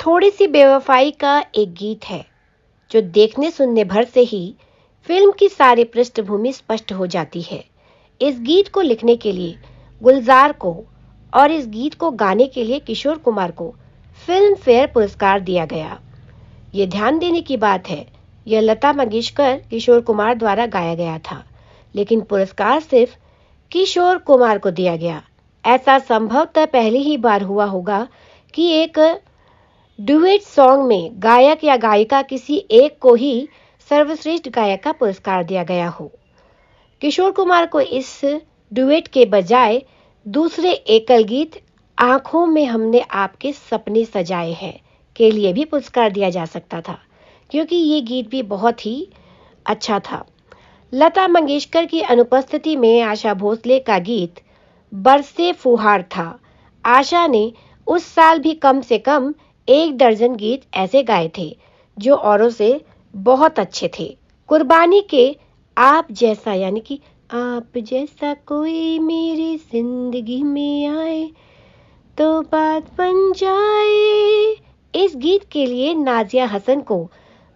थोड़ी सी बेवफाई का एक गीत है जो देखने सुनने भर से ही फिल्म की सारी पृष्ठभूमि स्पष्ट हो जाती है। इस गीत को लिखने के लिए गुलजार को और इस गीत को गाने के लिए किशोर कुमार को फिल्म फेयर पुरस्कार दिया गया। ये ध्यान देने की बात है, यह लता मंगेशकर किशोर कुमार द्वारा गाया गया था, लेकिन पुरस्कार सिर्फ किशोर कुमार को दिया गया। ऐसा संभवतः पहली ही बार हुआ होगा कि एक डुएट सॉन्ग में गायक या गायिका किसी एक को ही सर्वश्रेष्ठ गायक का पुरस्कार दिया गया हो। किशोर कुमार को इस डुएट के बजाय दूसरे एकल गीत आंखों में हमने आपके सपने सजाए हैं के लिए भी पुरस्कार दिया जा सकता था, क्योंकि ये गीत भी बहुत ही अच्छा था। लता मंगेशकर की अनुपस्थिति में आशा भोसले का गीत बरसे फुहार था। आशा ने उस साल भी कम से कम 1 दर्जन गीत ऐसे गाए थे जो औरों से बहुत अच्छे थे। कुर्बानी के आप जैसा, यानी कि आप जैसा कोई मेरी जिंदगी में आए तो बात बन जाए, इस गीत के लिए नाजिया हसन को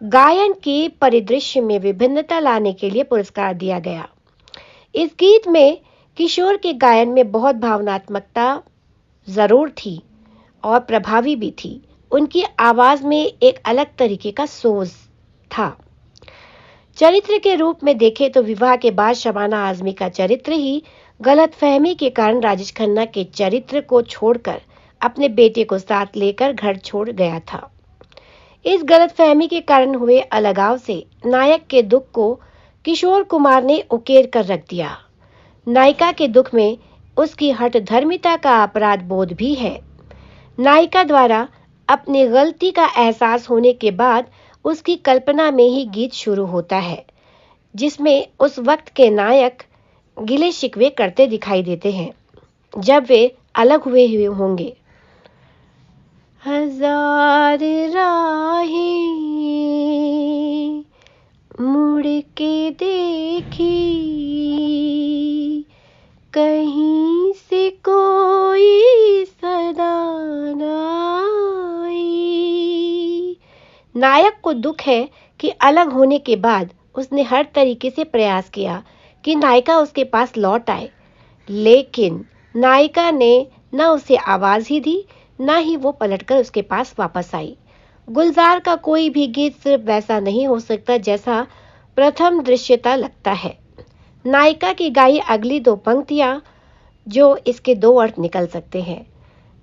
गायन के परिदृश्य में विभिन्नता लाने के लिए पुरस्कार दिया गया। इस गीत में किशोर के गायन में बहुत भावनात्मकता जरूर थी और प्रभावी भी थी। उनकी आवाज में एक अलग तरीके का सोज था। चरित्र के रूप में देखें तो विवाह के बाद शबाना आजमी का चरित्र ही गलतफहमी के कारण राजेश खन्ना के चरित्र को छोड़कर अपने बेटे को साथ लेकर घर छोड़ गया था। इस गलतफहमी के कारण हुए अलगाव से नायक के दुख को किशोर कुमार ने उकेर कर रख दिया। नायिका के दुख में उसकी हठधर्मिता का अपराध बोध भी है। नायिका द्वारा अपनी गलती का एहसास होने के बाद उसकी कल्पना में ही गीत शुरू होता है, जिसमें उस वक्त के नायक गिले शिकवे करते दिखाई देते हैं जब वे अलग हुए होंगे। हजार राहें मुड़ के देखी, कहीं से कोई सदा न आई। नायक को दुख है कि अलग होने के बाद उसने हर तरीके से प्रयास किया कि नायिका उसके पास लौट आए, लेकिन नायिका ने न उसे आवाज ही दी, न ही वो पलटकर उसके पास वापस आई। गुलजार का कोई भी गीत सिर्फ वैसा नहीं हो सकता जैसा प्रथम दृश्यता लगता है। नायिका की गाई अगली 2 पंक्तियां जो इसके 2 अर्थ निकल सकते हैं।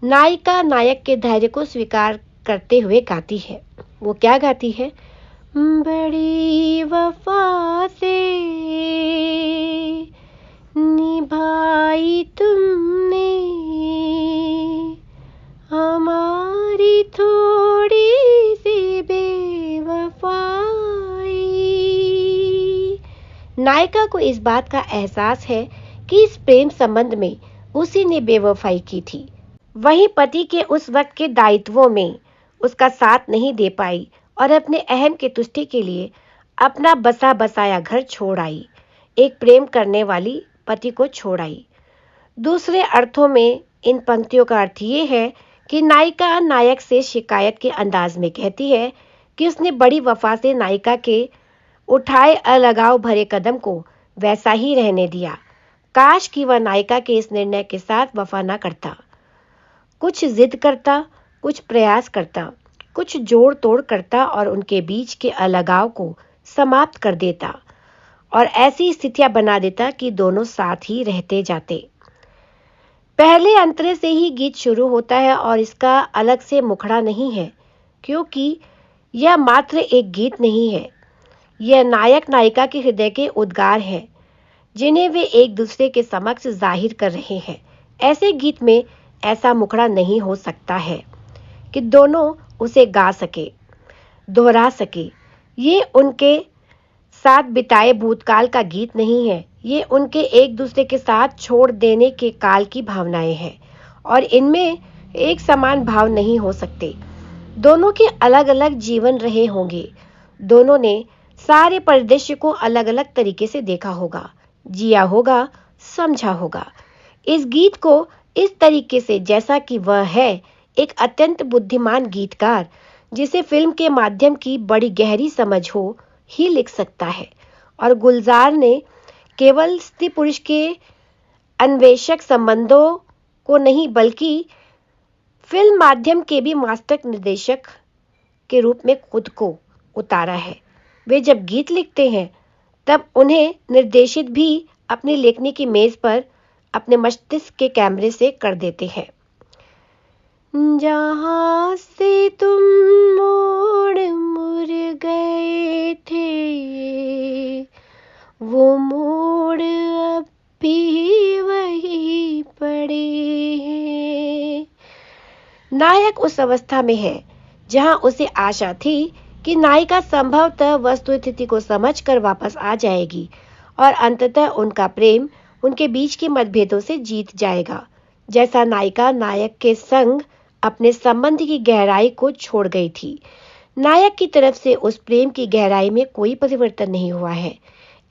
नायिका नायक के धैर्य को स्वीकार करते हुए गाती है। वो क्या गाती है? बड़ी वफा से निभाई तुमने हमारी थोड़ी सी बेवफाई। नायिका को इस बात का एहसास है कि इस प्रेम संबंध में उसी ने बेवफाई की थी। वहीं पति के उस वक्त के दायित्वों में उसका साथ नहीं दे पाई और अपने अहम की तुष्टि के लिए अपना बसा बसाया घर छोड़ आई। एक प्रेम करने वाली पति को छोड़ आई। दूसरे अर्थों में इन पंक्तियों का अर्थ ये है कि नायिका नायक से शिकायत के अंदाज में कहती है कि उसने बड़ी वफा से नायिका के उठाए अलगाव भरे कदम को वैसा ही रहने दिया। काश कि वह नायिका के इस निर्णय के साथ वफा न करता, कुछ जिद करता, कुछ प्रयास करता, कुछ जोड़ तोड़ करता और उनके बीच के अलगाव को समाप्त कर देता और ऐसी स्थितियां बना देता कि दोनों साथ ही रहते जाते। पहले अंतरे से ही गीत शुरू होता है और इसका अलग से मुखड़ा नहीं है, क्योंकि यह मात्र एक गीत नहीं है। यह नायक नायिका के हृदय के उद्गार हैं, जिन्हें वे एक दूसरे के समक्ष जाहिर कर रहे हैं। ऐसे गीत में ऐसा मुखड़ा नहीं हो सकता है कि दोनों उसे गा सके, दोहरा सके। ये उनके साथ बिताए भूतकाल का गीत नहीं है, ये उनके एक दूसरे के साथ छोड़ देने के काल की भावनाएं हैं और इनमें एक समान भाव नहीं हो सकते। दोनों के अलग अलग जीवन रहे होंगे, दोनों ने सारे परिदृश्य को अलग अलग तरीके से देखा होगा, जिया होगा, समझा होगा। इस गीत को इस तरीके से जैसा कि वह है, एक अत्यंत बुद्धिमान गीतकार जिसे फिल्म के माध्यम की बड़ी गहरी समझ हो ही लिख सकता है। और गुलजार ने केवल स्त्री पुरुष के अन्वेषक संबंधों को नहीं बल्कि फिल्म माध्यम के भी मास्टर निर्देशक के रूप में खुद को उतारा है। वे जब गीत लिखते हैं तब उन्हें निर्देशित भी अपनी लेखनी की मेज पर अपने मस्तिष्क के कैमरे से कर देते हैं। जहां से तुम मोड़ मुड़ गए थे वो मोड़ अब भी वही पड़े हैं। नायक उस अवस्था में है जहां उसे आशा थी कि नायिका संभवतः वस्तुस्थिति को समझकर वापस आ जाएगी और अंततः उनका प्रेम उनके बीच के मतभेदों से जीत जाएगा, जैसा नायिका नायक के संग अपने संबंध की गहराई को छोड़ गई थी। नायक की तरफ से उस प्रेम की गहराई में कोई परिवर्तन नहीं हुआ है।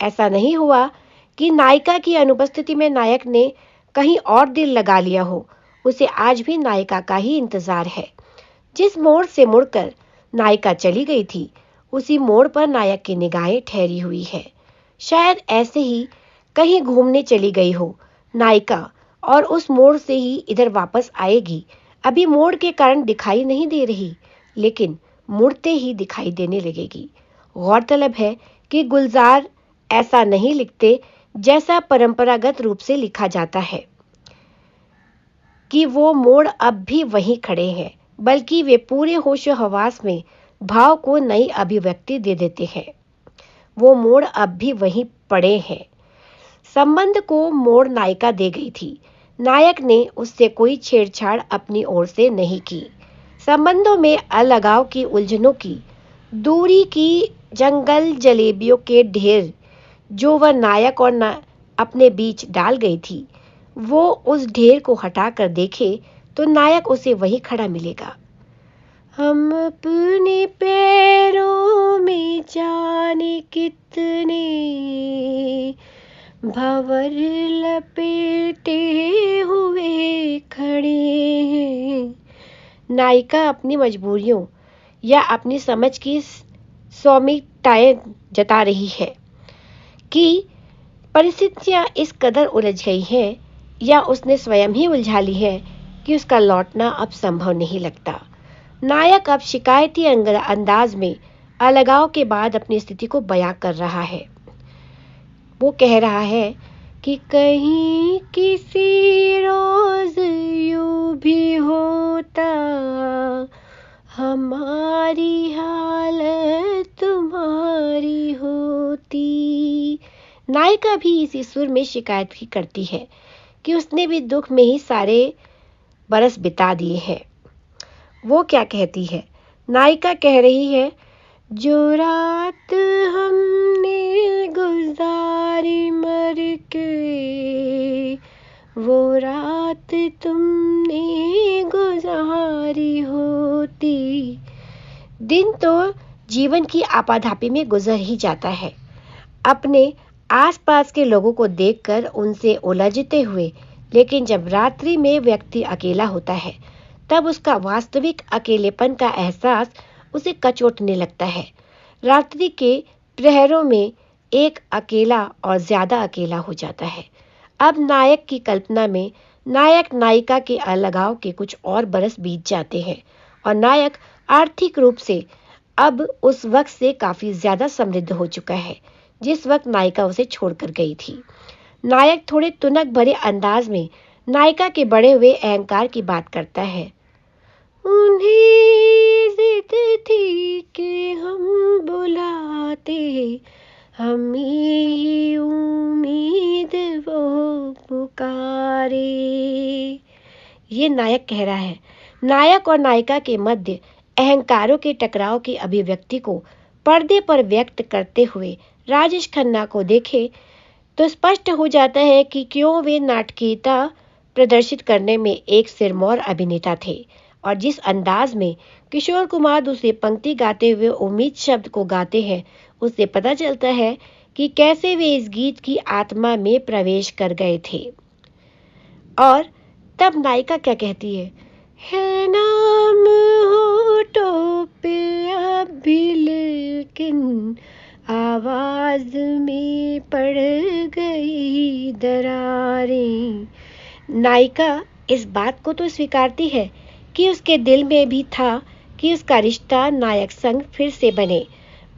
ऐसा नहीं हुआ कि नायिका की अनुपस्थिति में नायक ने कहीं और दिल लगा लिया हो। उसे आज भी नायिका का ही इंतजार है। जिस मोड़ से मुड़कर नायिका चली गई थी उसी मोड़ पर नायक की निगाहें ठहरी हुई है। शायद ऐसे ही कहीं घूमने चली गई हो नायिका और उस मोड़ से ही इधर वापस आएगी। अभी मोड़ के कारण दिखाई नहीं दे रही, लेकिन मुड़ते ही दिखाई देने लगेगी। गौरतलब है कि गुलजार ऐसा नहीं लिखते जैसा परंपरागत रूप से लिखा जाता है कि वो मोड़ अब भी वहीं खड़े हैं, बल्कि वे पूरे होशो हवास में भाव को नई अभिव्यक्ति दे देते हैं। वो मोड़ अब भी वहीं पड़े हैं। संबंध को मोड़ नायिका दे गई थी। नायक ने उससे कोई छेड़छाड़ अपनी ओर से नहीं की। संबंधों में अलगाव की उलझनों की, दूरी की, जंगल जलेबियों के ढेर जो वह नायक और अपने बीच डाल गई थी, वो उस ढेर को हटा कर देखे तो नायक उसे वही खड़ा मिलेगा। हम अपने पैरों में जाने कितने भंवर लपेटे हुए खड़े हैं। नायिका अपनी मजबूरियों या अपनी समझ की सौम्यताएं जता रही है कि परिस्थितियां इस कदर उलझ गई हैं या उसने स्वयं ही उलझा ली है कि उसका लौटना अब संभव नहीं लगता। नायक अब शिकायती अंदाज में अलगाव के बाद अपनी स्थिति को बयां कर रहा है। वो कह रहा है कि कहीं किसी रोज यूं भी होता हमारी हालत तुम्हारी होती। नायिका भी इसी सुर में शिकायत की करती है कि उसने भी दुख में ही सारे बरस बिता दिए हैं। वो क्या कहती है? नायिका कह रही है, जो रात हमने गुजारी मर के वो रात तुमने गुजारी होती। दिन तो जीवन की आपाधापी में गुजर ही जाता है, अपने आसपास के लोगों को देखकर उनसे उलझते हुए, लेकिन जब रात्रि में व्यक्ति अकेला होता है तब उसका वास्तविक अकेलेपन का एहसास उसे कचोटने लगता है। रात्रि के प्रहरों में एक अकेला और ज्यादा अकेला हो जाता है। अब नायक की कल्पना में नायक नायिका के अलगाव के कुछ और बरस बीत जाते हैं और नायक आर्थिक रूप से अब उस वक्त से काफी ज्यादा समृद्ध हो चुका है जिस वक्त नायिका उसे छोड़कर गई थी। नायक थोड़े तुनक भरे अंदाज में नायिका के बढ़े हुए अहंकार की बात करता है। उन्हें जिद थी कि हम बुलाते, हमें ये उम्मीद वो पुकारे। ये नायक कह रहा है। नायक और नायिका के मध्य अहंकारों के टकराव की अभिव्यक्ति को पर्दे पर व्यक्त करते हुए राजेश खन्ना को देखे तो स्पष्ट हो जाता है कि क्यों वे नाटकीयता प्रदर्शित करने में एक सिरमौर अभिनेता थे और जिस अंदाज में किशोर कुमार दूसरी पंक्ति गाते हुए उम्मीद शब्द को गाते हैं उससे पता चलता है कि कैसे वे इस गीत की आत्मा में प्रवेश कर गए थे। और तब नायिका क्या कहती है? है नाम होठों पे अब भी, लेकिन आवाज में पड़ गई दरारें। नायिका इस बात को तो स्वीकारती है कि उसके दिल में भी था कि उसका रिश्ता नायक संग फिर से बने।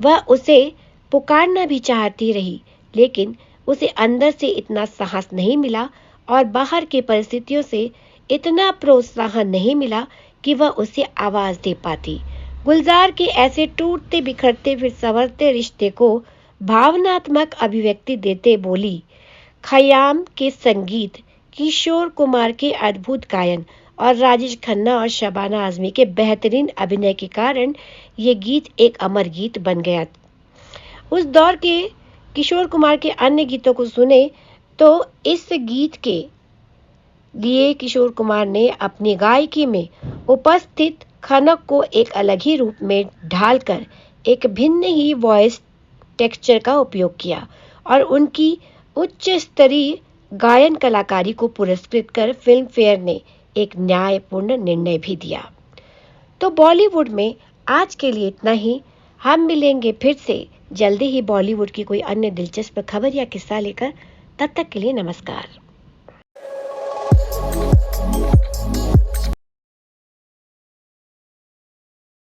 वह उसे पुकारना भी चाहती रही, लेकिन उसे अंदर से इतना साहस नहीं मिला और बाहर की परिस्थितियों से इतना प्रोत्साहन नहीं मिला कि वह उसे आवाज दे पाती। गुलजार के ऐसे टूटते बिखरते फिर संवरते रिश्ते को भावनात्मक अभिव्यक्ति देते बोली, खयाम के संगीत, किशोर कुमार के अद्भुत गायन और राजेश खन्ना और शबाना आजमी के बेहतरीन अभिनय के कारण ये गीत एक अमर गीत बन गया। उस दौर के किशोर कुमार के अन्य गीतों को सुने तो इस गीत के लिए किशोर कुमार ने अपनी गायकी में उपस्थित खनक को एक अलग ही रूप में ढालकर एक भिन्न ही वॉइस टेक्सचर का उपयोग किया और उनकी उच्च स्तरीय गायन कलाकारी को पुरस्कृत कर फिल्म फेयर ने एक न्यायपूर्ण निर्णय भी दिया। तो बॉलीवुड में आज के लिए इतना ही। हम मिलेंगे फिर से जल्दी ही बॉलीवुड की कोई अन्य दिलचस्प खबर या किस्सा लेकर। तब तक के लिए नमस्कार।